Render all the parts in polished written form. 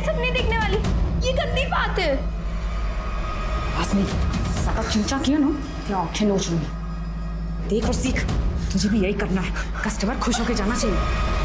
सब नहीं दिखने वाली, ये गंदी बात है। आसमी, सारा चिंचा किया ना, तेरी आंखें नोच लूंगी। देख और सीख, तुझे भी यही करना है। कस्टमर खुश होकर जाना चाहिए।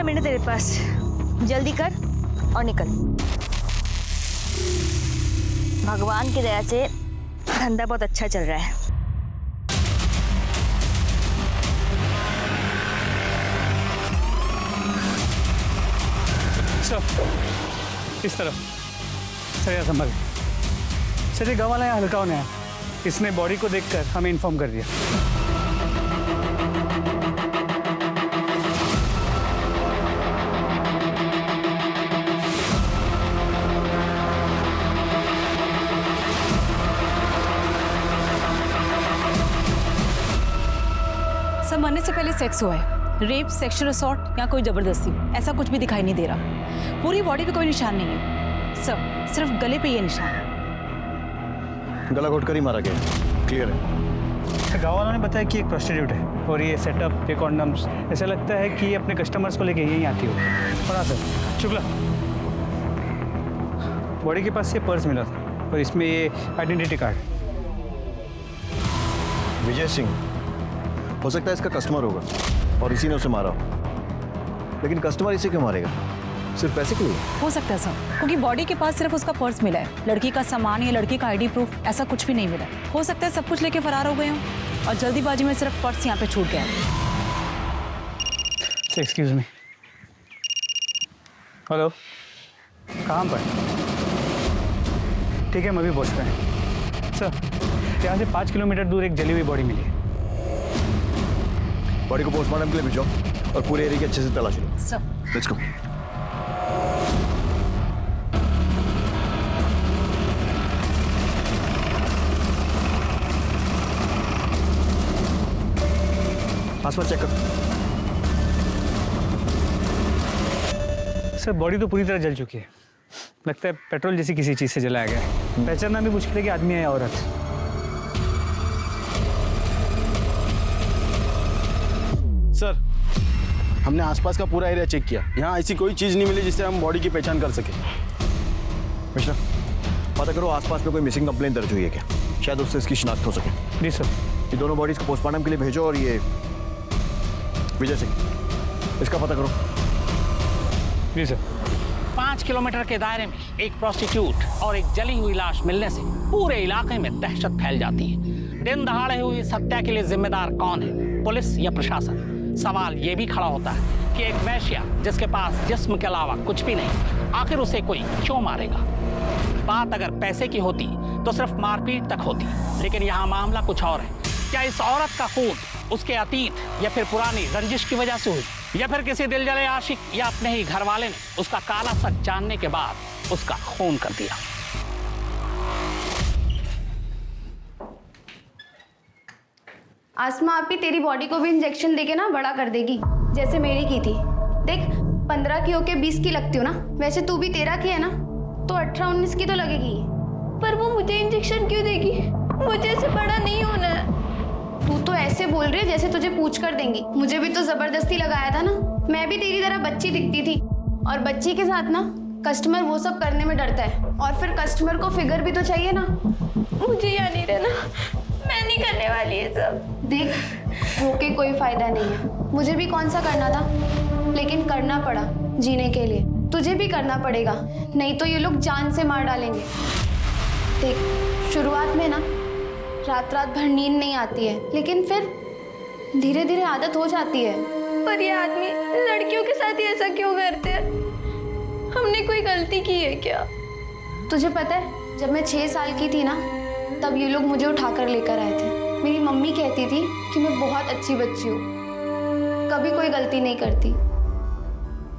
मिनट तेरे पास, जल्दी कर और निकल। भगवान की दया से धंधा बहुत अच्छा चल रहा है। इस तरफ सर, या संभल सर, ये गाँव वाला यहाँ हल्का होने आया। इसने बॉडी को देखकर हमें इन्फॉर्म कर दिया। सब मरने से पहले सेक्स हुआ है। रेप, सेक्सुअल असॉल्ट या कोई जबरदस्ती, ऐसा कुछ भी दिखाई नहीं दे रहा। पूरी बॉडी पे कोई निशान नहीं है सर, सिर्फ गले पे ये निशान है। गला घोट कर ही मारा गया, क्लियर है। गाँव वालों ने बताया कि एक प्रोस्टिट्यूट है और ये सेटअप, ये कॉन्डम्स, ऐसा लगता है कि ये अपने कस्टमर्स को लेके यहीं आती हो। और हाँ सर, शुक्ला, बॉडी के पास ये पर्स मिला था और इसमें ये आइडेंटिटी कार्ड। विजय सिंह, हो सकता है इसका कस्टमर होगा और इसी ने उसे मारा हो। लेकिन कस्टमर इसे क्यों मारेगा? सिर्फ पैसे के लिए? हो सकता है सर, क्योंकि बॉडी के पास सिर्फ उसका पर्स मिला है। लड़की का सामान या लड़की का आईडी प्रूफ ऐसा कुछ भी नहीं मिला। हो सकता है सब कुछ लेके फरार हो गए हों और जल्दीबाजी में सिर्फ पर्स यहाँ पे छूट गया। एक्सक्यूज मी, हेलो, कहाँ पर? ठीक है, मैं भी पहुँचता है सर। यहाँ से 5 किलोमीटर दूर एक जली हुई बॉडी मिली है। बॉडी को पोस्टमार्टम के लिए भेजो और पूरे एरिया की अच्छे से तलाशी लो। Sir, let's go. आसपास चेक कर। सर, बॉडी तो पूरी तरह जल चुकी है। लगता है पेट्रोल जैसी किसी चीज से जलाया गया है। पहचानना भी मुश्किल है कि आदमी है या औरत। सर, हमने आसपास का पूरा एरिया चेक किया, यहाँ ऐसी कोई चीज नहीं मिली जिससे हम बॉडी की पहचान कर सके। मिश्रा, पता करो आसपास में कोई मिसिंग कंप्लेंट दर्ज हुई है क्या? शायद उससे इसकी शिनाख्त हो सके। जी सर। ये दोनों बॉडीज को पोस्टमार्टम के लिए भेजो और ये विजय सिंह, इसका पता करो। जी सर। 5 किलोमीटर के दायरे में एक प्रोस्टिट्यूट और एक जली हुई लाश मिलने से पूरे इलाके में दहशत फैल जाती है। दिन दहाड़े हुई इस हत्या के लिए जिम्मेदार कौन है, पुलिस या प्रशासन? सवाल ये भी खड़ा होता है कि एक वेश्या जिसके पास जिस्म के अलावा कुछ भी नहीं, आखिर उसे कोई क्यों मारेगा? बात अगर पैसे की होती तो सिर्फ मारपीट तक होती, लेकिन यहाँ मामला कुछ और है। क्या इस औरत का खून उसके अतीत या फिर पुरानी रंजिश की वजह से हुई, या फिर किसी दिल जले आशिक या अपने ही घर वाले ने उसका काला सच जानने के बाद उसका खून कर दिया? आसमा आपी तेरी बॉडी को भी इंजेक्शन देके ना बड़ा कर देगी, जैसे मेरी की थी। देख, 15 की होके 20 की लगती हो ना, वैसे तू भी 13 की है ना, तो 18-19 की तो लगेगी। पर वो मुझे इंजेक्शन क्यों देगी? मुझे ऐसे बड़ा नहीं होना है। तू तो ऐसे बोल रही है जैसे तुझे पूछ कर देंगी। मुझे भी तो जबरदस्ती लगाया था ना। मैं भी तेरी तरह बच्ची दिखती थी, और बच्ची के साथ ना कस्टमर वो सब करने में डरता है, और फिर कस्टमर को फिगर भी तो चाहिए ना। मुझे यहाँ नहीं रहना, मैं नहीं करने वाली है सब। देख, होके कोई फायदा नहीं है। मुझे भी कौन सा करना था, लेकिन करना पड़ा जीने के लिए। तुझे भी करना पड़ेगा, नहीं तो ये लोग जान से मार डालेंगे। देख, शुरुआत में ना रात रात भर नींद नहीं आती है, लेकिन फिर धीरे धीरे आदत हो जाती है। पर ये आदमी लड़कियों के साथ ही ऐसा क्यों करते हैं? हमने कोई गलती की है क्या? तुझे पता है, जब मैं 6 साल की थी ना, तब ये लोग मुझे उठाकर लेकर आए थे। मेरी मम्मी कहती थी कि मैं बहुत अच्छी बच्ची हूँ, कभी कोई गलती नहीं करती।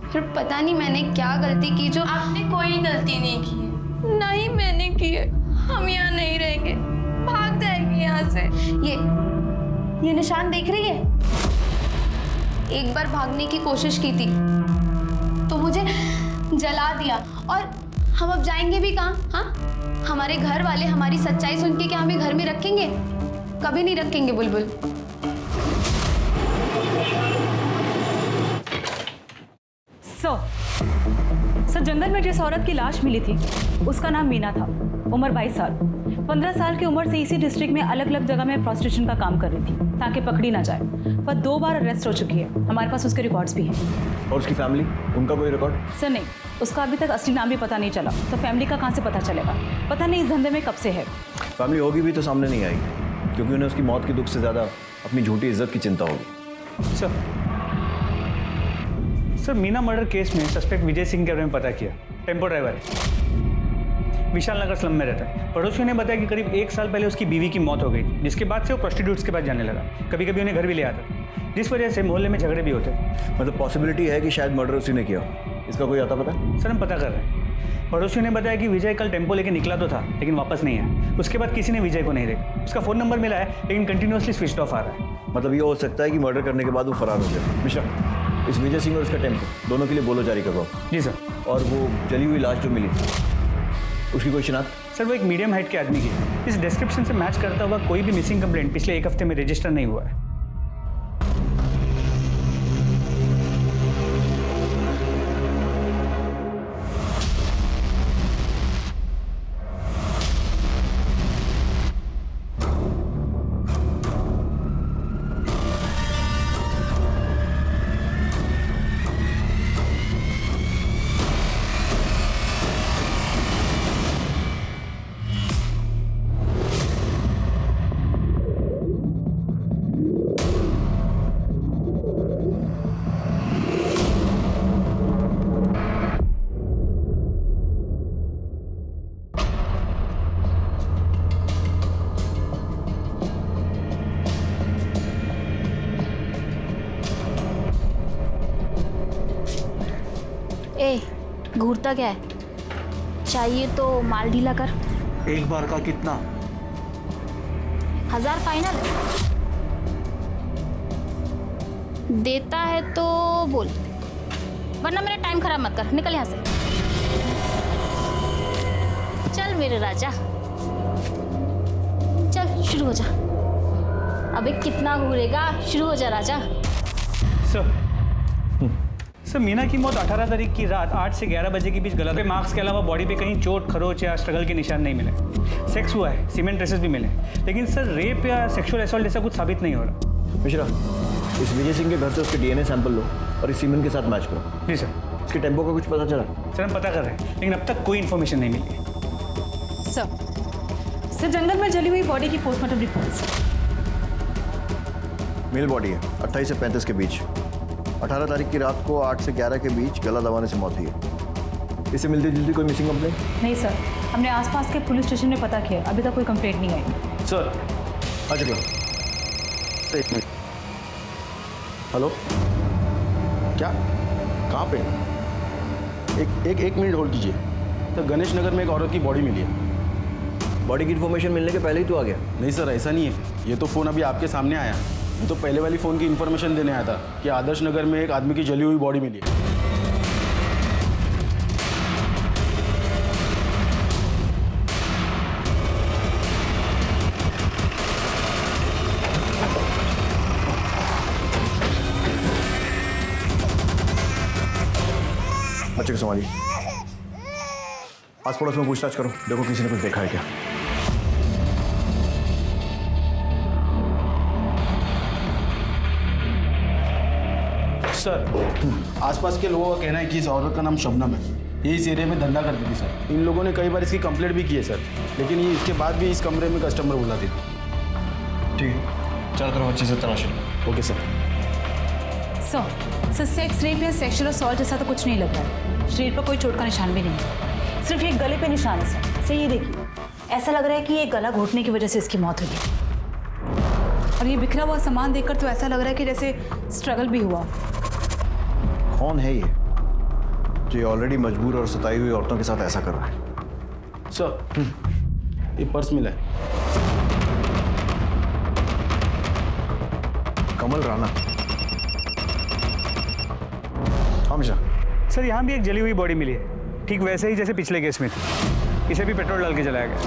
फिर पता नहीं मैंने क्या गलती की जो... आपने कोई गलती नहीं की। नहीं मैंने की है। हम यहाँ नहीं रहेंगे, भाग जाएंगे यहाँ से। ये निशान देख रही है? एक बार भागने की कोशिश की थी तो मुझे जला दिया। और हम अब जाएंगे भी कहाँ? हाँ, हमारे घर वाले हमारी सच्चाई सुन के क्या हमें घर में रखेंगे? कभी नहीं रखेंगे बुलबुल। सर जंगल में जिस औरत की लाश मिली थी उसका नाम मीना था, उम्र 22 साल। 15 साल की उम्र से इसी डिस्ट्रिक्ट में अलग अलग जगह में प्रोस्टिट्यूशन का काम कर रही थी ताकि पकड़ी ना जाए। वह 2 बार अरेस्ट हो चुकी है, हमारे पास उसके रिकॉर्ड्स भी हैं। और उसकी फैमिली, उनका कोई रिकॉर्ड? सर नहीं, उसका अभी तक असली नाम भी पता नहीं चला, तो फैमिली का कहाँ से पता चलेगा? पता नहीं इस धंधे में कब से है। फैमिली होगी भी तो सामने नहीं आएगी, क्योंकि उन्हें उसकी मौत के दुख से ज़्यादा अपनी झूठी इज्जत की चिंता होगी। सर मीना मर्डर केस में सस्पेक्ट विजय सिंह के बारे में पता किया। टेम्पो ड्राइवर है, विशाल नगर स्लम में रहता है। पड़ोसियों ने बताया कि करीब 1 साल पहले उसकी बीवी की मौत हो गई, जिसके बाद से वो प्रोस्टिट्यूट्स के पास जाने लगा। कभी कभी उन्हें घर भी ले आता था, जिस वजह से मोहल्ले में झगड़े भी होते। मतलब पॉसिबिलिटी है कि शायद मर्डर उसी ने किया। इसका कोई आता पता? सर हम पता कर रहे हैं। पड़ोसियों ने बताया कि विजय कल टेम्पो लेके निकला तो था, लेकिन वापस नहीं आया। उसके बाद किसी ने विजय को नहीं देखा। उसका फ़ोन नंबर मिला है, लेकिन कंटिन्यूअसली स्विच ऑफ आ रहा है। मतलब ये हो सकता है कि मर्डर करने के बाद वो फरार हो जाए। मिश्रा, इस विजय सिंह और उसका टेम्पो दोनों के लिए बोलो जारी करवाओ। जी सर। और वो जली हुई लाश जो मिली उसकी कोई शिनाख्त? सर वो एक मीडियम हाइट के आदमी की। इस डिस्क्रिप्शन से मैच करता हुआ कोई भी मिसिंग कंप्लेंट पिछले 1 हफ्ते में रजिस्टर नहीं हुआ है। ए, घूरता क्या है? चाहिए तो माल ढीला कर। एक बार का कितना? 1000 फाइनल। देता है तो बोल, वरना मेरा टाइम खराब मत कर। निकल यहाँ से। चल मेरे राजा, चल शुरू हो जा। अबे कितना घूरेगा? शुरू हो जा राजा। सर मीना की मौत 18 तारीख की रात 8 से 11 बजे के बीच गला पे मार्क्स के अलावा बॉडी पे कहीं चोट, खरोच या स्ट्रगल के निशान नहीं मिले। सेक्स हुआ है, सीमेंट ट्रेसेस भी मिले, लेकिन सर रेप या सेक्सुअल असॉल्ट जैसा कुछ साबित नहीं हो रहा। मिश्रा, इस विजय सिंह के घर से उसके डीएनए सैंपल लो और इस सीमेंट के साथ मैच करो। जी सर। इसके टेम्पो का कुछ पता चला? सर हम पता कर रहे हैं, लेकिन अब तक कोई इन्फॉर्मेशन नहीं मिली। सर जंगल में जली हुई बॉडी की पोस्टमार्टम रिपोर्ट्स। मेल बॉडी है, 28 से 35 के बीच। 18 तारीख की रात को 8 से 11 के बीच गला दबाने से मौत हुई है। इससे मिलती जुलती कोई मिसिंग कंप्लेंट? नहीं सर, हमने आसपास के पुलिस स्टेशन में पता किया, अभी तक कोई कंप्लेंट नहीं आई। सर आ चुका। एक मिनट। हेलो, क्या? कहाँ पे? एक मिनट होल्ड कीजिए। तो गणेश नगर में एक औरत की बॉडी मिली है। बॉडी की इन्फॉर्मेशन मिलने के पहले ही तो आ गया। नहीं सर, ऐसा नहीं है। ये तो फ़ोन अभी आपके सामने आया। मैं तो पहले वाली फ़ोन की इन्फॉर्मेशन देने आया था कि आदर्श नगर में एक आदमी की जली हुई बॉडी मिली है। बच्चे को संभालिए। आस पड़ोस में पूछताछ करो, देखो किसी ने कुछ देखा है क्या। सर आसपास के लोगों का कहना है कि इस औरत का नाम शबनम है। ये इस एरिया में धंधा करती थी सर। इन लोगों ने कई बार इसकी कंप्लेंट भी की है सर, लेकिन ये इसके बाद भी इस कमरे में कस्टमर बुलाती थी। ठीक है, चारों तरफ अच्छे से तलाशी लो। Okay sir. Sir sex rape या सेक्सुअल असॉल्ट जैसा तो कुछ नहीं लग रहा है। शरीर पर कोई चोट का निशान भी नहीं है, सिर्फ एक गले पे निशान है सर। सर ये देखिए, ऐसा लग रहा है कि ये गला घोटने की वजह से इसकी मौत हुई। और ये बिखरा हुआ सामान देखकर तो ऐसा लग रहा है कि जैसे स्ट्रगल भी हुआ। कौन है ये जो ये ऑलरेडी मजबूर और सताई हुई औरतों के साथ ऐसा कर रहा है? सर ये पर्स मिला है। कमल राणा। हाँ मिश्रा। सर यहाँ भी एक जली हुई बॉडी मिली है, ठीक वैसे ही जैसे पिछले केस में थी। इसे भी पेट्रोल डाल के जलाया गया।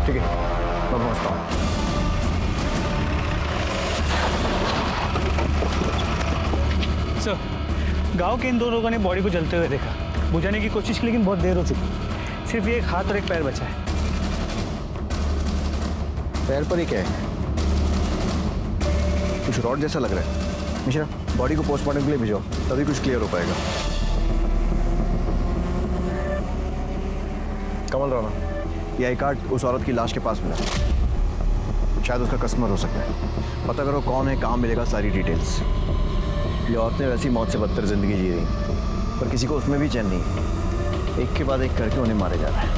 ठीक है, मैं पहुँचता हूँ। सर, गांव के इन दो लोगों ने बॉडी को जलते हुए देखा, बुझाने की कोशिश की, लेकिन बहुत देर हो चुकी। सिर्फ ये एक हाथ और एक पैर बचा है। पैर पर ही क्या है? कुछ रॉड जैसा लग रहा है। मिश्रा, बॉडी को पोस्टमार्टम के लिए भिजो, तभी कुछ क्लियर हो पाएगा। कमल राणा, ये आई कार्ड उस औरत की लाश के पास मिला, शायद उसका कस्टमर हो सकता है। पता करो कौन है, कहाँ मिलेगा, सारी डिटेल्स। ये औरतें वैसी मौत से बदतर जिंदगी जी रही, पर किसी को उसमें भी चैन नहीं। एक के बाद एक करके उन्हें मारे जा रहा है।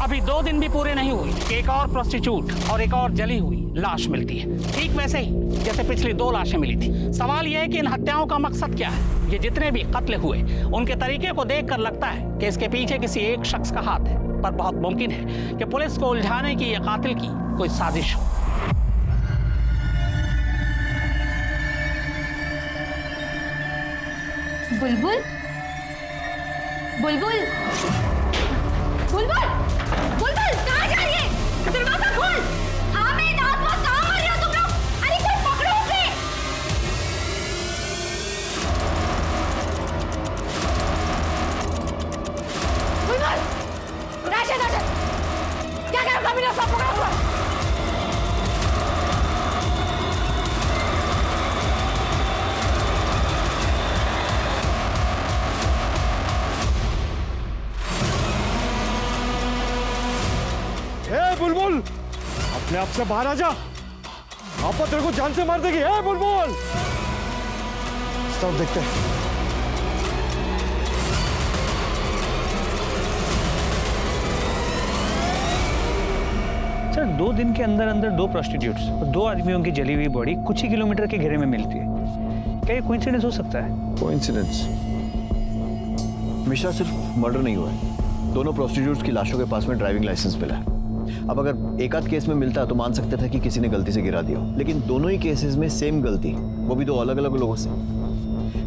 अभी 2 दिन भी पूरे नहीं हुए कि एक और प्रोस्टिट्यूट और एक और जली हुई लाश मिलती है, ठीक वैसे ही जैसे पिछली 2 लाशें मिली थी। सवाल यह है कि इन हत्याओं का मकसद क्या है। ये जितने भी कत्ल हुए, उनके तरीके को देखकर लगता है कि इसके पीछे किसी एक शख्स का हाथ है, पर बहुत मुमकिन है कि पुलिस को उलझाने की या कातिल की कोई साजिश हो। बुलबुल, बुलबुल, बुलबुल, बुलबुल, कहाँ जा रही है? दरवाजा खोल। हाँ, मैं आसपास कहाँ आ रही हो तुम लोग? अरे कोई पकड़ो उसे। बुलबुल, राशि, क्या कर रहा है? सब पकड़ा हुआ। बुलबुल, अपने आप से बाहर आ जा। आपा तेरे को जान से मार देगी। है बुलबुल, सब देखते हैं। सर, 2 दिन के अंदर अंदर 2 प्रोस्टिट्यूट्स और 2 आदमियों की जली हुई बॉडी कुछ ही किलोमीटर के घेरे में मिलती है। क्या ये कोइंसिडेंस हो सकता है? कोइंसिडेंस? मिश्रा, सिर्फ मर्डर नहीं हुआ है, दोनों प्रोस्टिट्यूट्स की लाशों के पास में ड्राइविंग लाइसेंस मिला है। अब अगर एक आध केस में मिलता तो मान सकते थे कि किसी ने गलती से गिरा दिया, लेकिन दोनों ही केसेस में सेम गलती, वो भी 2 अलग अलग लोगों से।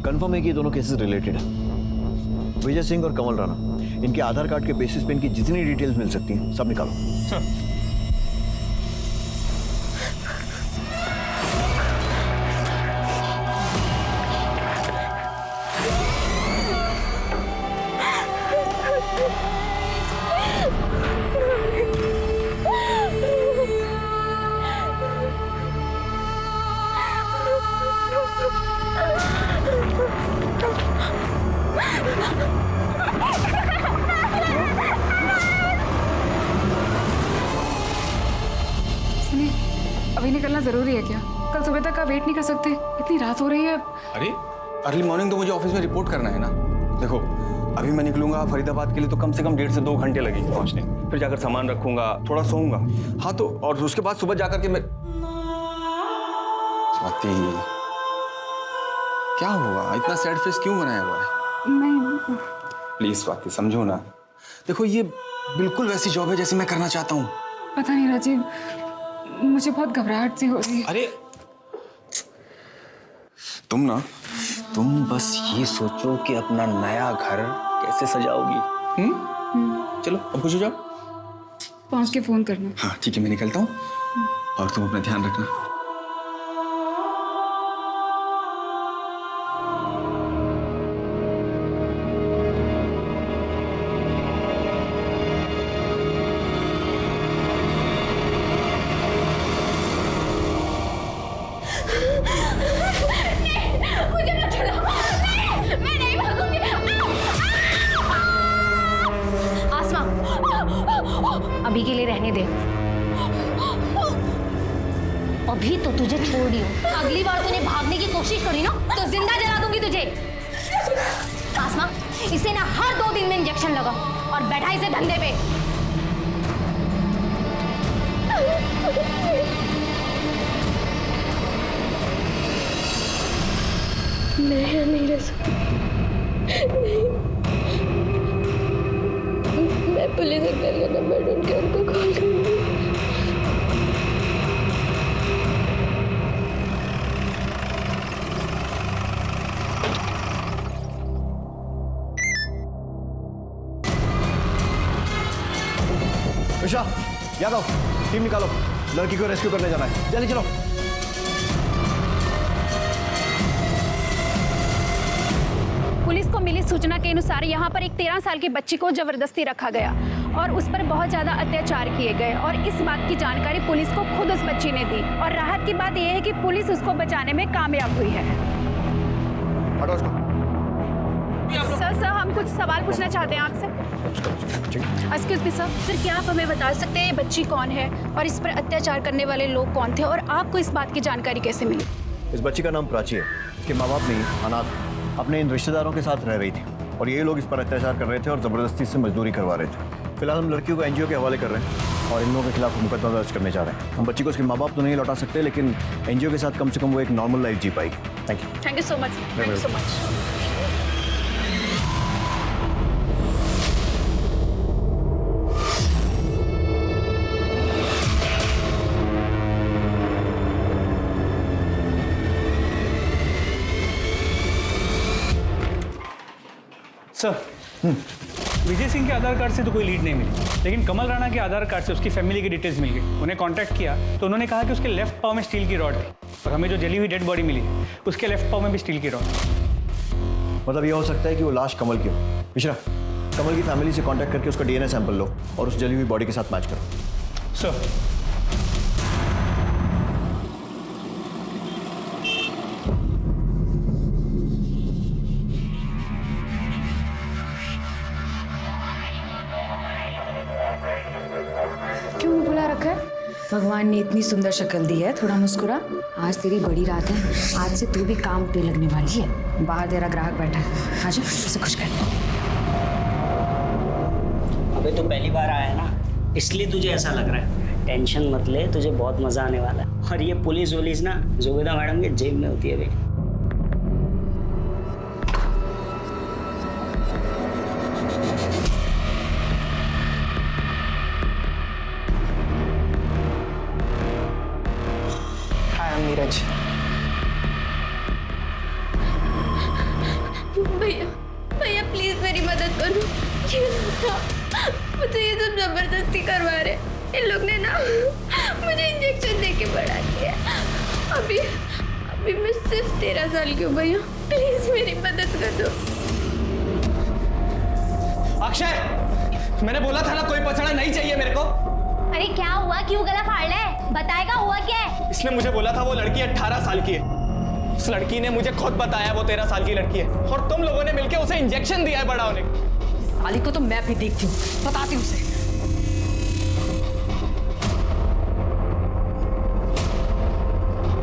कंफर्म है कि ये दोनों केसेस रिलेटेड है। विजय सिंह और कमल राणा, इनके आधार कार्ड के बेसिस पे इनकी जितनी डिटेल्स मिल सकती हैं सब निकालो। सर, सुनिए, अभी निकलना जरूरी है क्या? कल सुबह तक का वेट नहीं कर सकते? इतनी रात हो रही है। अरे अर्ली मॉर्निंग तो मुझे ऑफिस में रिपोर्ट करना है ना। देखो, अभी मैं निकलूंगा फरीदाबाद के लिए तो कम से कम 1.5 से 2 घंटे लगेंगे पहुंचने। फिर जाकर सामान रखूंगा, थोड़ा सोऊंगा। हाँ तो, और उसके बाद सुबह जाकर के मैं स्वाति, क्या हुआ? इतना सैड फेस क्यों बनाया हुआ है? नहीं, प्लीज स्वाति, समझो ना। देखो, ये बिल्कुल वैसी जॉब है जैसी मैं करना चाहता हूँ। पता नहीं राजीव, मुझे बहुत घबराहट सी हो रही है। अरे तुम बस ये सोचो कि अपना नया घर कैसे सजाओगी। चलो अब खुश हो जाओ। पहुंच के फोन करना। हाँ ठीक है, मैं निकलता हूँ और तुम अपना ध्यान रखना। मुझे मत छोड़ो। नहीं, मैं नहीं भागूंगी। आसमा, अभी के लिए रहने दे। अभी तो तुझे छोड़ दी हूँ, अगली बार तूने भागने की कोशिश करी ना तो जिंदा जला दूंगी तुझे। आसमा, इसे ना हर 2 दिन में इंजेक्शन लगा और बैठा इसे धंधे पे। मैं नहीं रह सकती। मैं पुलिस अंकल का नंबर ढूंढ के उनको कॉल करूंगी। विशा, याद आओ, टीम निकालो, लड़की को रेस्क्यू करने जाना है, जल्दी चलो। पुलिस को मिली सूचना के अनुसार यहाँ पर एक 13 साल की बच्ची को जबरदस्ती रखा गया और उस पर बहुत ज़्यादा अत्याचार किए गए और इस बात की जानकारी पुलिस को खुद उस बच्ची ने दी और राहत की बात यह है कि पुलिस उसको बचाने में कामयाब हुई है। हटो उसको। सर हम कुछ सवाल पूछना चाहते हैं आपसे। एक्सक्यूज मी सर क्या आप हमें बता सकते हैं ये बच्ची कौन है और इस पर अत्याचार करने वाले लोग कौन थे और आपको इस बात की जानकारी कैसे मिली? इस बच्ची का नाम प्राची है। इसके माँ बाप नहीं, अनाथ, अपने इन रिश्तेदारों के साथ रह रही थी और ये लोग इस पर अत्याचार कर रहे थे और ज़बरदस्ती से मजदूरी करवा रहे थे। फिलहाल हम लड़कियों को एनजीओ के हवाले कर रहे हैं और इन लोगों के खिलाफ मुकदमा दर्ज करने जा रहे हैं। हम बच्ची को उसके माँ बाप तो नहीं लौटा सकते, लेकिन एनजीओ के साथ कम से कम वो एक नॉर्मल लाइफ जी पाएगी। Thank you so much. Thank you so much. Sir, Vijay Singh के आधार कार्ड से तो कोई लीड नहीं मिली, लेकिन कमल राणा के आधार कार्ड से उसकी फैमिली की डिटेल्स मिल गई। उन्हें कांटेक्ट किया तो उन्होंने कहा कि उसके लेफ्ट पाँव में स्टील की रॉड थी और हमें जो जली हुई डेड बॉडी मिली उसके लेफ्ट पाँव में भी स्टील की रॉड। मतलब ये हो सकता है कि वो लाश कमल की हो। मिश्रा, कमल की फैमिली से कांटेक्ट करके उसका डीएनए सैंपल लो और उस जली हुई बॉडी के साथ मैच करो। सर, क्यों बुला रखा है? भगवान ने इतनी सुंदर शक्ल दी है, थोड़ा मुस्कुरा। आज तेरी बड़ी रात है, आज से तू भी काम पे लगने वाली है। बाहर तेरा ग्राहक बैठा है, आजा उसे खुश कर। अबे तो पहली बार आया है ना, इसलिए तुझे ऐसा लग रहा है। टेंशन मत ले, तुझे बहुत मजा आने वाला है। और ये पुलिस वुलिस ना जुबेदा मैडम के जेब में होती है भाई। नीरज, भैया भैया प्लीज मेरी मदद करो। मुझे ये सब जबरदस्ती करवा रहे। इन लोग ने ना मुझे इंजेक्शन दे के बढ़ा दिया। अभी मैं सिर्फ 13 साल की हूँ भैया, प्लीज मेरी मदद कर दो। अक्षय, मैंने बोला था ना कोई पछाड़ा नहीं चाहिए मेरे को। अरे क्या हुआ, क्यों गला फाड़ रहा है? बताएगा हुआ क्या है? इसने मुझे बोला था वो लड़की 18 साल की है। उस लड़की ने मुझे खुद बताया वो 13 साल की लड़की है और तुम लोगों ने मिलकर उसे इंजेक्शन दिया है बड़ा होने का। साली को तो मैं भी देखती हूँ, बताती हूँ उसे।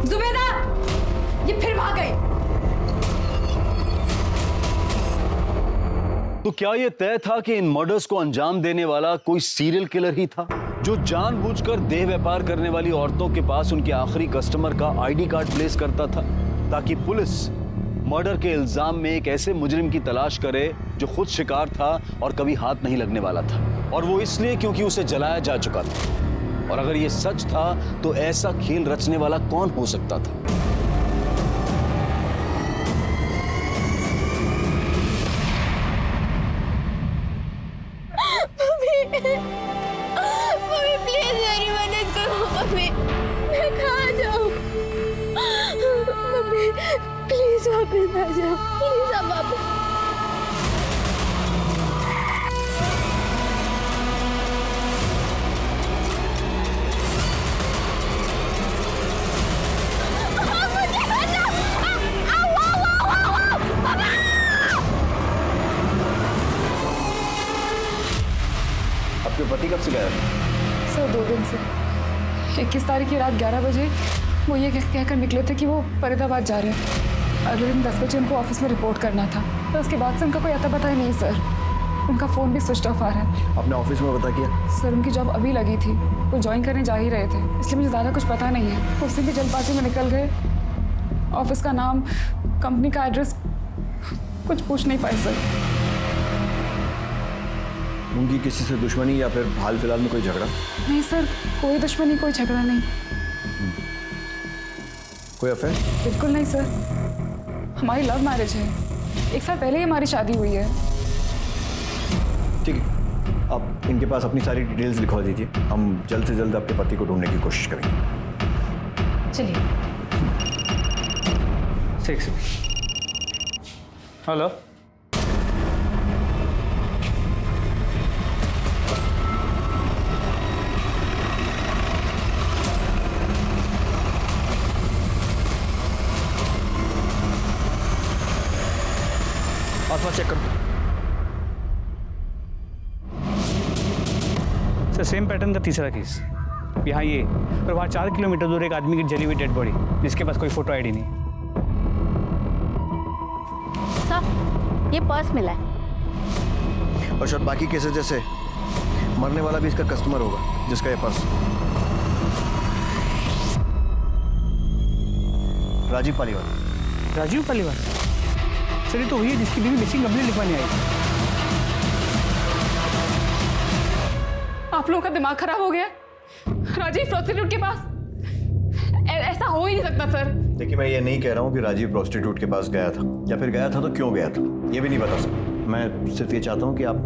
जुबेदा, ये फिर भाग गई। तो क्या यह तय था कि इन मर्डर्स को अंजाम देने वाला कोई सीरियल किलर ही था, जो जानबूझकर देह व्यापार करने वाली औरतों के पास उनके आखिरी कस्टमर का आईडी कार्ड प्लेस करता था, ताकि पुलिस मर्डर के इल्जाम में एक ऐसे मुजरिम की तलाश करे जो खुद शिकार था और कभी हाथ नहीं लगने वाला था, और वो इसलिए क्योंकि उसे जलाया जा चुका था। और अगर ये सच था तो ऐसा खेल रचने वाला कौन हो सकता था? मम्मी प्लीज मेरी मदद करो। मम्मी मैं कहाँ जाऊँ? मम्मी प्लीज वापस आ जाओ, प्लीज आप वापस। आपके पति कब से गया? सर 2 दिन से। 21 तारीख की रात 11 बजे वो ये कहकर निकले थे कि वो फरीदाबाद जा रहे हैं। अगले दिन 10 बजे उनको ऑफिस में रिपोर्ट करना था। तो उसके बाद से उनका कोई अता पता ही नहीं सर। उनका फ़ोन भी स्विच ऑफ आ रहा है। आपने ऑफिस में पता किया? सर उनकी जॉब अभी लगी थी, वो ज्वाइन करने जा ही रहे थे, इसलिए मुझे ज़्यादा कुछ पता नहीं है। उसी भी जल्दबाजी में निकल गए। ऑफिस का नाम, कंपनी का एड्रेस कुछ पूछ नहीं पाए सर। उनकी किसी से दुश्मनी या फिर हाल फिलहाल में कोई झगड़ा? नहीं सर, कोई दुश्मनी, कोई झगड़ा नहीं। कोई अफेयर? बिल्कुल नहीं सर, हमारी लव मैरिज है। 1 साल पहले ही हमारी शादी हुई है। ठीक है, आप इनके पास अपनी सारी डिटेल्स लिखवा दीजिए, हम जल्द से जल्द आपके पति को ढूंढने की कोशिश करेंगे। चलिए। 6 हेलो, आसपास चेक करो। सर सेम पैटर्न का तीसरा केस, यहाँ ये, और वहाँ 4 किलोमीटर दूर एक आदमी की जली हुई डेड बॉडी जिसके पास कोई फोटो आईडी नहीं। सर ये पर्स मिला है। और शायद बाकी केसेस जैसे मरने वाला भी इसका कस्टमर होगा जिसका ये पर्स। राजीव पालीवाल। राजीव पालीवाल सर, ये तो वही है जिसकी बीवी मिसिंग कंप्लेंट लिखवाने आई। आप लोगों का दिमाग खराब हो गया? राजीव प्रोस्टिट्यूट के पास? ऐसा हो ही नहीं सकता सर। देखिए, मैं ये नहीं कह रहा हूँ कि राजीव प्रोस्टिट्यूट के पास गया था, या फिर गया था तो क्यों गया था, ये भी नहीं बता सकता। मैं सिर्फ ये चाहता हूँ कि आप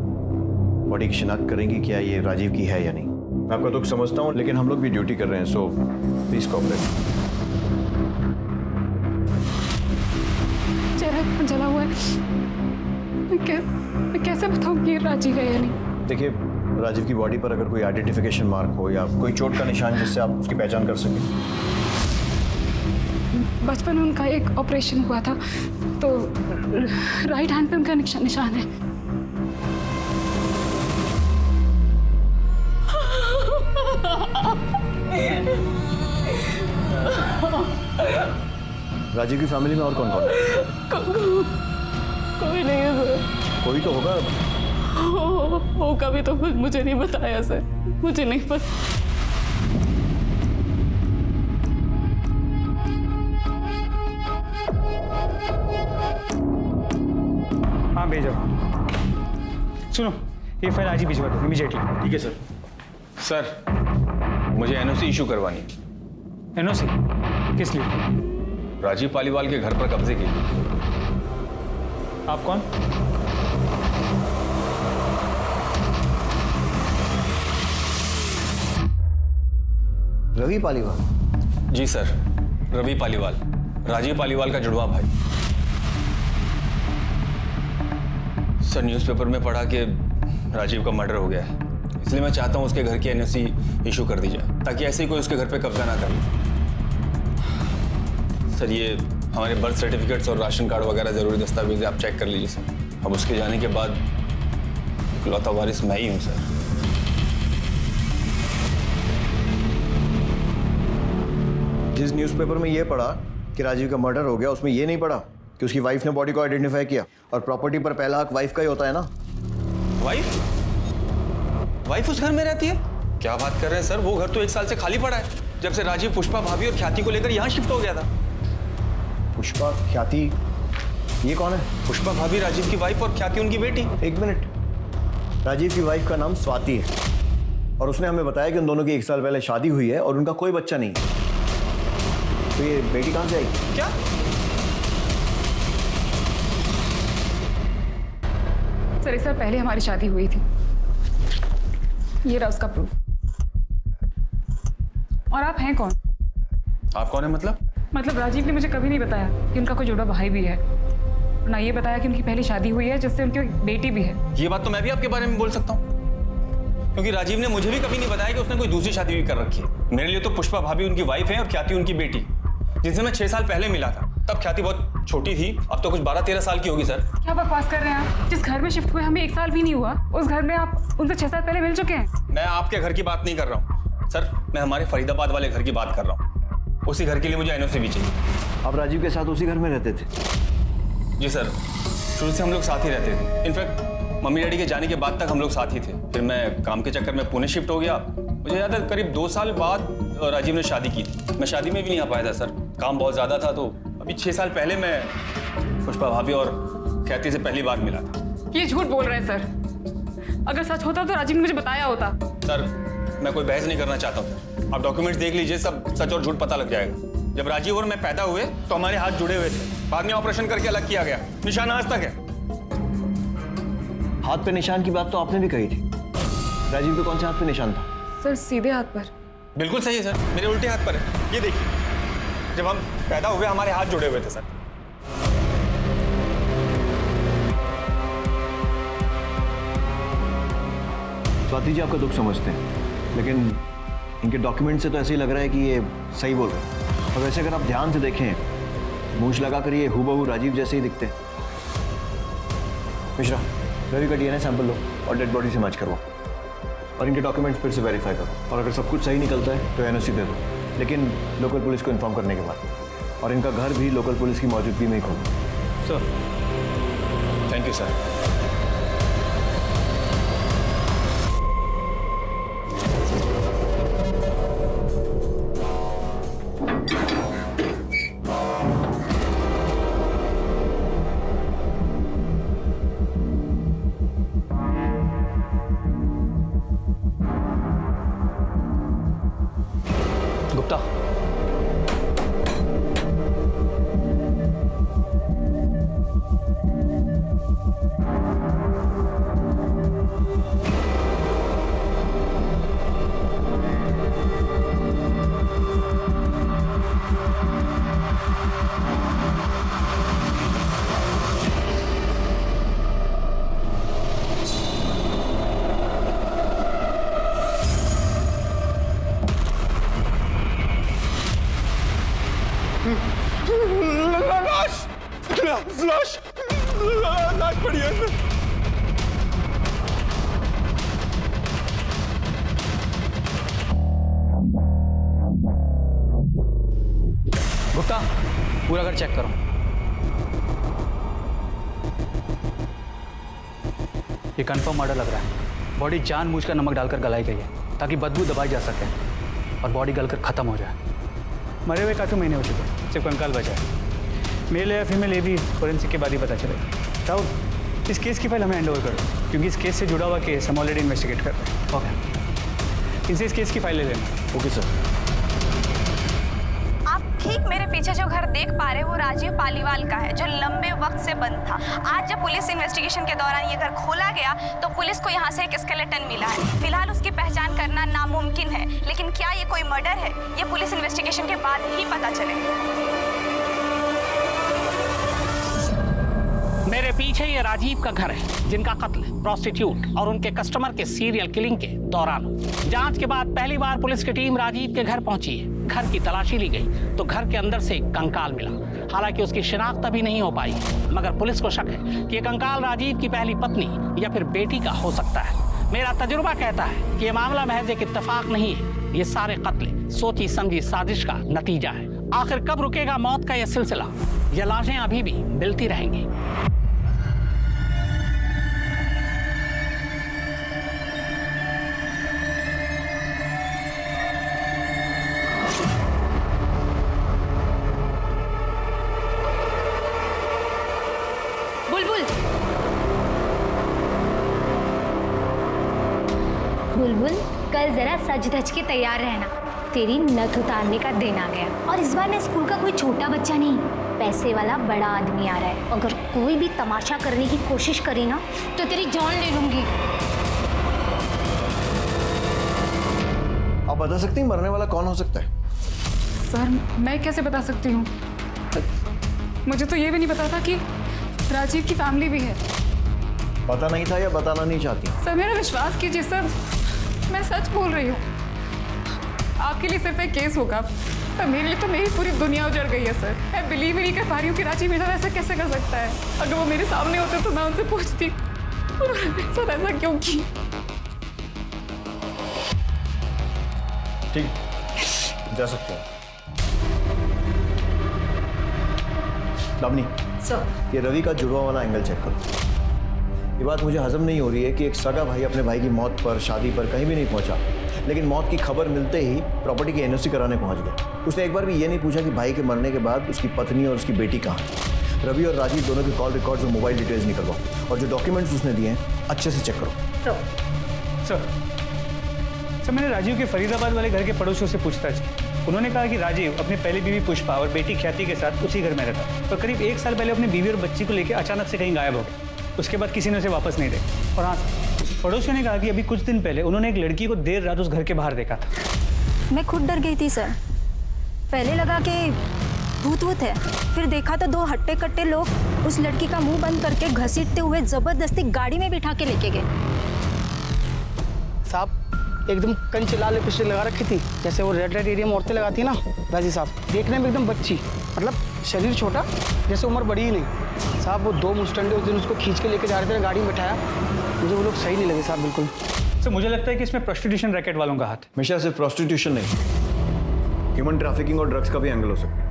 बॉडी की शिनाख्त करेंगे क्या ये राजीव की है या नहीं। मैं आपका दुख समझता हूँ, लेकिन हम लोग भी ड्यूटी कर रहे हैं, सो प्लीज कोऑपरेट। चेहरा जला हुआ है, मैं कैसे बताऊँ कि ये राजीव है या नहीं? देखिए, राजीव की बॉडी पर अगर कोई आइडेंटिफिकेशन मार्क हो या कोई चोट का निशान जिससे आप उसकी पहचान कर सकें। बचपन में उनका एक ऑपरेशन हुआ था, तो राइट हैंड पे उनका निशान है। राजीव की फैमिली में और कौन कौन है? कोई नहीं है सर। कोई तो होगा। होगा भी तो मुझे नहीं बताया सर, मुझे नहीं पता। हाँ भेजो। सुनो, ये फाइल आज ही भिजवा दो इमीडिएटली। ठीक है सर। सर मुझे एनओसी इशू करवानी है। एनओसी किस लिए? राजीव पालीवाल के घर पर कब्जे के लिए। आप कौन? रवि पालीवाल? जी सर, रवि पालीवाल, राजीव पालीवाल का जुड़वा भाई। सर न्यूज़पेपर में पढ़ा कि राजीव का मर्डर हो गया है, इसलिए मैं चाहता हूं उसके घर की एनओसी इशू कर दी जाए, ताकि ऐसे ही कोई उसके घर पे कब्जा ना करे। सर ये हमारे बर्थ सर्टिफिकेट्स और राशन कार्ड वगैरह जरूरी दस्तावेज आप चेक कर लीजिए सर। अब उसके जाने के बाद इकलौता वारिस मैं ही हूँ सर। जिस न्यूज़पेपर में ये पढ़ा कि राजीव का मर्डर हो गया, उसमें ये नहीं पढ़ा कि उसकी वाइफ ने बॉडी को आइडेंटिफाई किया, और प्रॉपर्टी पर पहला हक वाइफ का ही होता है ना। वाइफ? वाइफ उस घर में रहती है? क्या बात कर रहे हैं सर, वो घर तो 1 साल से खाली पड़ा है, जब से राजीव पुष्पा भाभी और ख्याति को लेकर यहाँ शिफ्ट हो गया था। पुष्पा, ख्याति, ये कौन है? पुष्पा भाभी राजीव की वाइफ और ख्याति उनकी बेटी। 1 मिनट, राजीव की वाइफ का नाम स्वाति है, और उसने हमें बताया कि उन दोनों की 1 साल पहले शादी हुई है और उनका कोई बच्चा नहीं है। तो ये बेटी कहाँ से आएगी? क्या? सर 1 साल पहले हमारी शादी हुई थी, ये रहा उसका प्रूफ। और आप हैं कौन? आप कौन है मतलब? मतलब राजीव ने मुझे कभी नहीं बताया कि उनका कोई जुड़वा भाई भी है, ना ये बताया कि उनकी पहली शादी हुई है जिससे उनकी बेटी भी है। ये बात तो मैं भी आपके बारे में बोल सकता हूँ, क्योंकि राजीव ने मुझे भी कभी नहीं बताया कि उसने कोई दूसरी शादी भी कर रखी है। मेरे लिए तो पुष्पा भाभी उनकी वाइफ है और ख्याति उनकी बेटी, जिनसे मैं 6 साल पहले मिला था। तब ख्याति बहुत छोटी थी, अब तो कुछ 12-13 साल की होगी सर। क्या बकवास कर रहे हैं आप? जिस घर में शिफ्ट हुए हमें 1 साल भी नहीं हुआ, उस घर में आप उनसे 6 साल पहले मिल चुके हैं। मैं आपके घर की बात नहीं कर रहा हूँ सर, मैं हमारे फरीदाबाद वाले घर की बात कर रहा हूँ। उसी घर के लिए मुझे एनओसी भी चाहिए। आप राजीव के साथ उसी घर में रहते थे? जी सर, शुरू से हम लोग साथ ही रहते थे। इनफैक्ट मम्मी डैडी के जाने के बाद तक हम लोग साथ ही थे। फिर मैं काम के चक्कर में पुणे शिफ्ट हो गया। मुझे याद है करीब 2 साल बाद राजीव ने शादी की थी। मैं शादी में भी नहीं आ पाया था सर, काम बहुत ज़्यादा था। तो अभी 6 साल पहले मैं पुष्पा भाभी और ख्याति से पहली बार मिला था। ये झूठ बोल रहे हैं सर। अगर सच होता तो राजीव ने मुझे बताया होता। सर मैं कोई बहस नहीं करना चाहता हूँ, आप डॉक्यूमेंट्स देख लीजिए, सब सच और झूठ पता लग जाएगा। जब राजीव और मैं पैदा हुए तो हमारे हाथ जुड़े हुए थे, बाद में ऑपरेशन करके अलग किया गया। निशान आज तक है। हाथ पे निशान की बात तो आपने भी कही थी। राजीव के कौन से हाथ पे निशान था? सर सीधे हाथ पर। बिल्कुल सही है सर, मेरे उल्टे हाथ पर है। ये देखिए, जब हम पैदा हुए हमारे हाथ जुड़े हुए थे सर। स्वाति जी आपका दुख समझते हैं, लेकिन इनके डॉक्यूमेंट से तो ऐसे ही लग रहा है कि ये सही बोल रहे हैं। और वैसे अगर आप ध्यान से देखें, मूंछ लगाकर ये हूबहू राजीव जैसे ही दिखते हैं। मिश्रा, रवि का डीएनए सैंपल लो और डेड बॉडी से मैच करवाओ और इनके डॉक्यूमेंट्स फिर से वेरीफाई करो। और अगर सब कुछ सही निकलता है तो एनओसी दे दो, लेकिन लोकल पुलिस को इन्फॉर्म करने के बाद। और इनका घर भी लोकल पुलिस की मौजूदगी में ही खोलो। Sir, thank you sir. Gupta, लाश पड़ी है। गुप्ता, पूरा घर चेक करो। ये कंफर्म मर्डर लग रहा है। बॉडी जानबूझकर नमक डालकर गलाई गई है ताकि बदबू दबाई जा सके और बॉडी गलकर खत्म हो जाए। मरे हुए काफ़ी महीने हो चुके, सिर्फ कंकाल बचा है। मेल या फीमेल ये भी फोरेंसिक के बाद ही पता चलेगा। राहुल, इस केस की फाइल हमें हैंड ओवर करो, क्योंकि इस केस से जुड़ा हुआ केस हम ऑलरेडी इन्वेस्टिगेट कर रहे हैं। ओके, इनसे इस केस की फाइल ले लेना। Okay sir. आप ठीक मेरे पीछे जो घर देख पा रहे हैं वो राजीव पालीवाल का है, जो लंबे वक्त से बंद था। आज जब पुलिस इन्वेस्टिगेशन के दौरान ये घर खोला गया तो पुलिस को यहाँ से एक स्केलेटन मिला है। फिलहाल उसकी पहचान करना नामुमकिन है, लेकिन क्या ये कोई मर्डर है ये पुलिस इन्वेस्टिगेशन के बाद ही पता चलेगा। मेरे पीछे ये राजीव का घर है, जिनका कत्ल प्रोस्टिट्यूट और उनके कस्टमर के सीरियल किलिंग के दौरान हुआ। जांच के बाद पहली बार पुलिस की टीम राजीव के घर पहुंची है। घर की तलाशी ली गई तो घर के अंदर से एक कंकाल मिला। हालांकि उसकी शिनाख्त अभी नहीं हो पाई, मगर पुलिस को शक है कि ये कंकाल राजीव की पहली पत्नी या फिर बेटी का हो सकता है। मेरा तजुर्बा कहता है कि ये मामला महज एक इत्तेफाक नहीं है, ये सारे कत्ल सोची समझी साजिश का नतीजा है। आखिर कब रुकेगा मौत का यह सिलसिला? ये लाशें अभी भी मिलती रहेंगी। बुलबुल, कल जरा सज धज के तैयार रहना, तेरी नथ उतारने का दिन आ गया। और इस बार ना स्कूल का कोई छोटा बच्चा नहीं, पैसे वाला बड़ा आदमी आ रहा है। अगर कोई भी तमाशा करने की कोशिश करी ना तो तेरी जान ले लूंगी। आप बता सकती हैं मरने वाला कौन हो सकता है? सर, मैं कैसे बता सकती हूँ? मुझे तो ये भी नहीं पता था कि राजीव की फैमिली भी है। पता नहीं था या बताना नहीं चाहती? सर, मेरा विश्वास कीजिए सर, मैं सच बोल रही हूँ। आपके लिए सिर्फ एक केस होगा, पर मेरे लिए तो मेरी पूरी दुनिया उजड़ गई है सर। मैं बिलीव ही नहीं कर पा रही हूँ कि राजीव मेरा ऐसा कैसे कर सकता है। अगर वो मेरे सामने होते तो मैं उनसे पूछती सर ऐसा क्यों किया। ठीक, जा सकते हैं। लावनी, सर, ये रवि का जुड़वा वाला एंगल चेक करो। ये बात मुझे हजम नहीं हो रही है कि एक सगा भाई अपने भाई की मौत पर, शादी पर कहीं भी नहीं पहुंचा, लेकिन मौत की खबर मिलते ही प्रॉपर्टी की एनओसी कराने पहुंच गया। उसने एक बार भी ये नहीं पूछा कि भाई के मरने के बाद उसकी पत्नी और उसकी बेटी कहाँ है। रवि और राजीव दोनों के कॉल रिकॉर्ड्स और मोबाइल डिटेल्स निकलवाओ और जो डॉक्यूमेंट्स उसने दिए हैं अच्छे से चेक करो। सर, मैंने राजीव के फरीदाबाद वाले घर के पड़ोसियों से पूछताछ की। उन्होंने कहा कि राजीव अपनी पहली बीवी पुष्पा और बेटी ख्याति के साथ उसी घर में रहता, पर करीब 1 साल पहले अपनी बीवी और बच्ची को लेकर अचानक से कहीं गायब हो गया। उसके बाद किसी ने उसे वापस नहीं देखा। और हाँ, पड़ोसियों ने कहा कि अभी कुछ दिन पहले उन्होंने एक लड़की को देर रात उस घर के बाहर देखा था। मैं खुद डर गई थी सर। पहले लगा कि भूत वूत है, फिर देखा तो 2 हट्टे कट्टे लोग उस लड़की का मुंह बंद करके घसीटते हुए जबरदस्ती गाड़ी में बिठा के लेके गए। साहब एकदम कंच लाल लिपस्टिक लगा रखी थी, जैसे वो रेड एरिया में औरतें लगाती है ना, वैसी साहब। देखने में एकदम बच्ची, मतलब शरीर छोटा, जैसे उम्र बड़ी ही नहीं। साहब वो 2 मुस्टंडे उस दिन उसको खींच के लेके जा रहे थे, गाड़ी में बैठाया। मुझे वो लोग सही नहीं लगे साहब, बिल्कुल। सर मुझे लगता है कि इसमें प्रोस्टिट्यूशन रैकेट वालों का हाथ। हमेशा सिर्फ प्रोस्टिट्यूशन नहीं, ह्यूमन ट्रैफिकिंग और ड्रग्स का भी एंगल हो सकता है।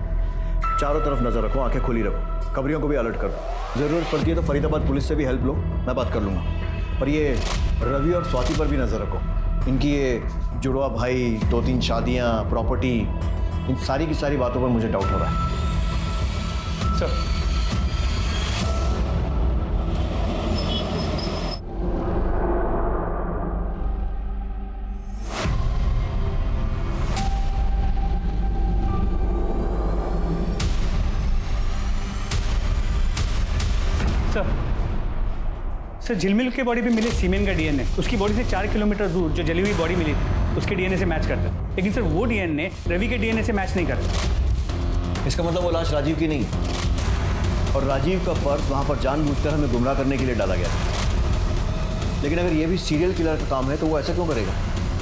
चारों तरफ नजर रखो, आंखें खुली रखो, खबरियों को भी अलर्ट करो। जरूरत पड़ती है तो फरीदाबाद पुलिस से भी हेल्प लो, मैं बात कर लूँगा। और ये रवि और स्वाति पर भी नजर रखो। इनकी ये जुड़वा भाई, 2-3 शादियाँ, प्रॉपर्टी, इन सारी की सारी बातों पर मुझे डाउट हो रहा है। सर सर झिलमिल के बॉडी पे मिले सीमेन का डीएनए उसकी बॉडी से 4 किलोमीटर दूर जो जली हुई बॉडी मिली थी उसके डीएनए से मैच करता है, लेकिन सर वो डीएनए रवि के डीएनए से मैच नहीं करता। इसका मतलब वो लाश राजीव की नहीं, और राजीव का पर्स वहां पर जानबूझकर हमें गुमराह करने के लिए डाला गया। लेकिन अगर ये भी सीरियल किलर का काम है तो वो ऐसा क्यों करेगा,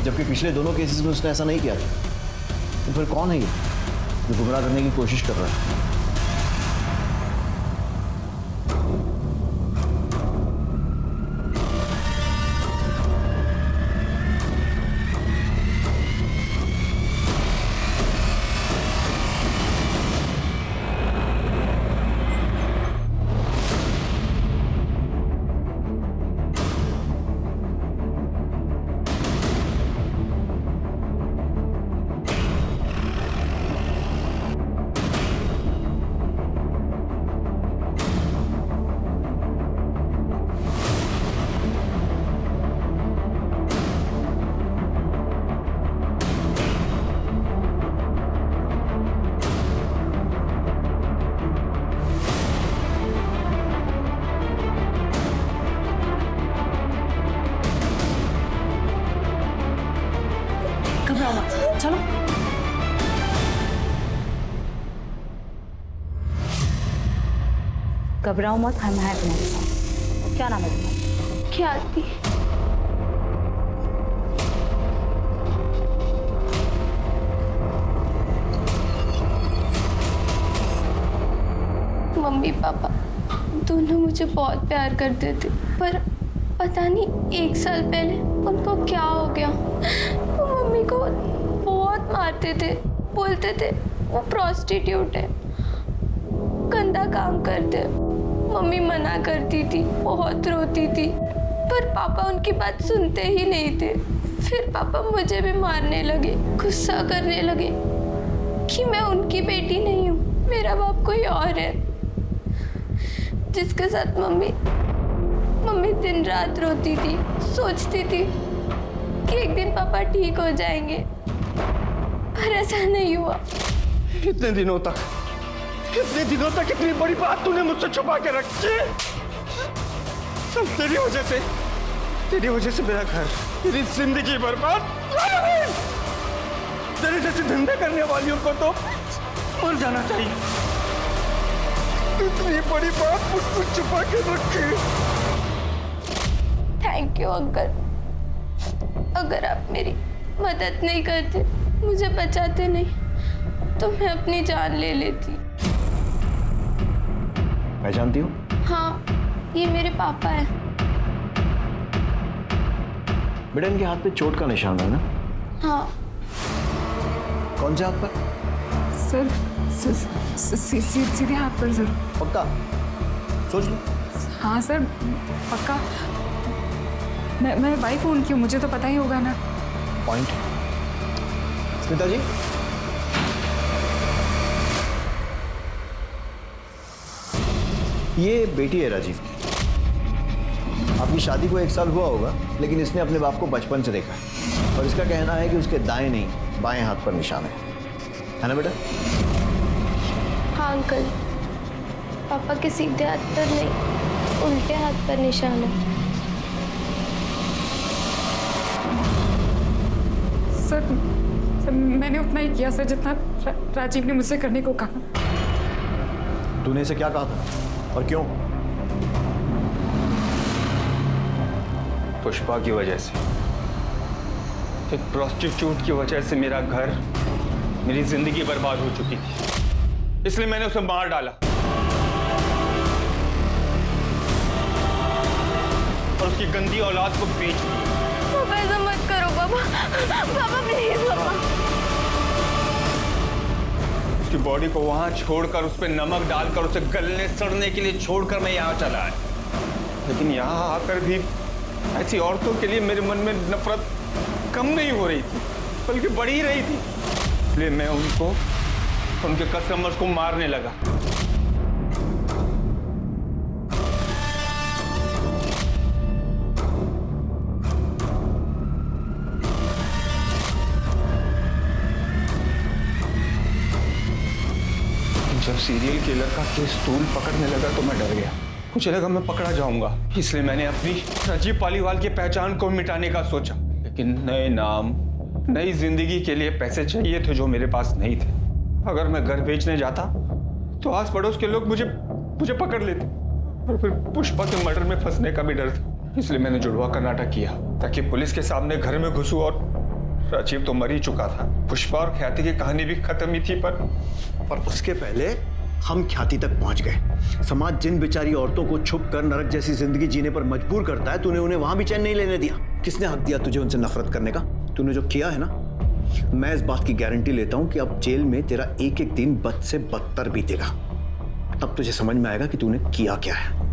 जबकि पिछले दोनों केसेस में उसने ऐसा नहीं किया था। तो फिर कौन है ये जो गुमराह करने की कोशिश कर रहा है? चलो घबराओ मत, हम हैं तुम्हारे साथ। क्या नाम है तुम्हारा? ख्याति। मम्मी पापा दोनों मुझे बहुत प्यार करते थे, पर पता नहीं 1 साल पहले उनको क्या हो गया। वो मम्मी को बहुत मारते थे, बोलते थे वो प्रोस्टिट्यूट है, गंदा काम करते। मम्मी मना करती थी, बहुत रोती थी, पर पापा उनकी बात सुनते ही नहीं थे। फिर पापा मुझे भी मारने लगे, गुस्सा करने लगे कि मैं उनकी बेटी नहीं हूँ, मेरा बाप कोई और है, जिसके साथ मम्मी दिन रात रोती थी। सोचती थी कि एक दिन पापा ठीक हो जाएंगे, पर ऐसा नहीं हुआ। इतने दिनों तक इतनी बड़ी बात तूने मुझसे छुपा के रखी। सब तेरी वजह से मेरा घर, तेरी जिंदगी बर्बाद। तेरे जैसे धंधे करने वालियों को तो मर जाना चाहिए। इतनी बड़ी बात मुझसे छुपा के रखी। थैंक यू अंकल, अगर आप मेरी मदद नहीं करते, मुझे बचाते नहीं, तो मैं अपनी जान ले लेती। पहचानती हूँ? हाँ, ये मेरे पापा है। बेटा इनके हाथ पे चोट का निशान है ना? हाँ। कौन से हाथ पर? सर सीधे हाथ पर सर। पक्का? सोच लो। हाँ सर पक्का। मैं वाइफ हूँ उनकी, मुझे तो पता ही होगा ना। पॉइंट। स्मिता जी, ये बेटी है राजीव की। आपकी शादी को 1 साल हुआ होगा, लेकिन इसने अपने बाप को बचपन से देखा है और इसका कहना है कि उसके दाएं नहीं बाएं हाथ पर निशान है ना बेटा? हाँ अंकल, पापा के सीधे हाथ पर नहीं, उल्टे हाथ पर निशान है। सर मैंने उतना ही किया सर जितना राजीव ने मुझसे करने को कहा। तूने इसे क्या कहा था और क्यों? पुष्पा की वजह से, एक प्रोस्टिट्यूट की वजह से मेरा घर, मेरी जिंदगी बर्बाद हो चुकी थी, इसलिए मैंने उसे मार डाला और उसकी गंदी औलाद को बेच दिया। पापा ऐसा मत करो पापा, पापा प्लीज पापा। उसकी बॉडी को वहां छोड़कर, उस पर नमक डालकर, उसे गलने सड़ने के लिए छोड़कर मैं यहाँ चला आया। लेकिन यहाँ आकर भी ऐसी औरतों के लिए मेरे मन में नफरत कम नहीं हो रही थी, बल्कि बढ़ ही रही थी। इसलिए मैं उनको, उनके कस्टमर्स को मारने लगा। जब सीरियल किलर का केस तूल पकड़ने लगा तो मैं डर गया। मुझे लगा मैं पकड़ा जाऊंगा, इसलिए मैंने अपनी राजीव पालीवाल की पहचान को मिटाने का सोचा। लेकिन नए नाम, नई जिंदगी के लिए पैसे चाहिए थे जो मेरे पास नहीं थे। अगर मैं घर बेचने जाता तो आस पड़ोस के लोग मुझे पकड़ लेते और फिर पुष्पा के मर्डर में फंसने का भी डर था। इसलिए मैंने जुड़वा का नाटक किया ताकि पुलिस के सामने घर में घुसूं, और राजीव तो मर ही चुका था। पुष्पा और ख्याति की कहानी भी खत्म ही थी, पर उसके पहले हम ख्याति तक पहुंच गए। समाज जिन बेचारी औरतों को छुप कर नरक जैसी जिंदगी जीने पर मजबूर करता है, तूने उन्हें वहां भी चैन नहीं लेने दिया। किसने हक दिया तुझे उनसे नफरत करने का? तूने जो किया है ना, मैं इस बात की गारंटी लेता हूं कि अब जेल में तेरा एक एक दिन बद से बदतर बीतेगा। तब तुझे समझ में आएगा कि तूने किया क्या है।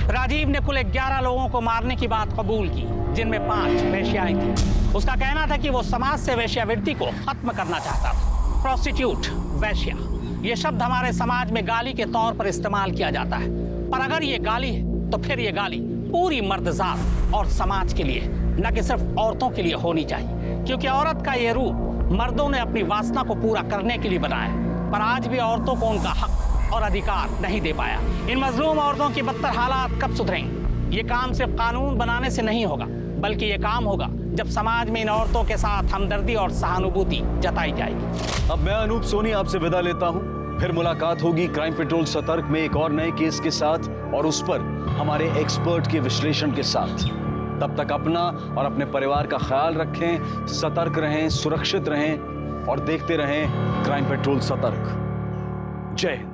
राजीव ने कुल 11 लोगों को मारने की बात कबूल की, जिनमें 5 वेश्याएं थी। उसका कहना था कि वो समाज से वेश्यावृत्ति को खत्म करना चाहता था। प्रोस्टिट्यूट, वेश्या, ये शब्द हमारे समाज में गाली के तौर पर इस्तेमाल किया जाता है, पर अगर ये गाली है तो फिर ये गाली पूरी मर्दजात और समाज के लिए, न कि सिर्फ औरतों के लिए होनी चाहिए, क्योंकि औरत का ये रूप मर्दों ने अपनी वासना को पूरा करने के लिए बनाया, पर आज भी औरतों को उनका हक और अधिकार नहीं दे पाया। इन मजलूम औरतों की बदतर हालात कब सुधरेंगे? ये काम सिर्फ कानून बनाने से नहीं होगा, बल्कि ये काम होगा जब समाज में इन औरतों के साथ हमदर्दी और सहानुभूति जताई जाएगी। अब मैं अनूप सोनी आपसे विदा लेता हूं। फिर मुलाकात होगी क्राइम पेट्रोल सतर्क में एक और नए केस के साथ, और उस पर हमारे एक्सपर्ट के विश्लेषण के साथ। तब तक अपना और अपने परिवार का ख्याल रखें, सतर्क रहें, सुरक्षित रहें और देखते रहें क्राइम पेट्रोल सतर्क। जय हिंद।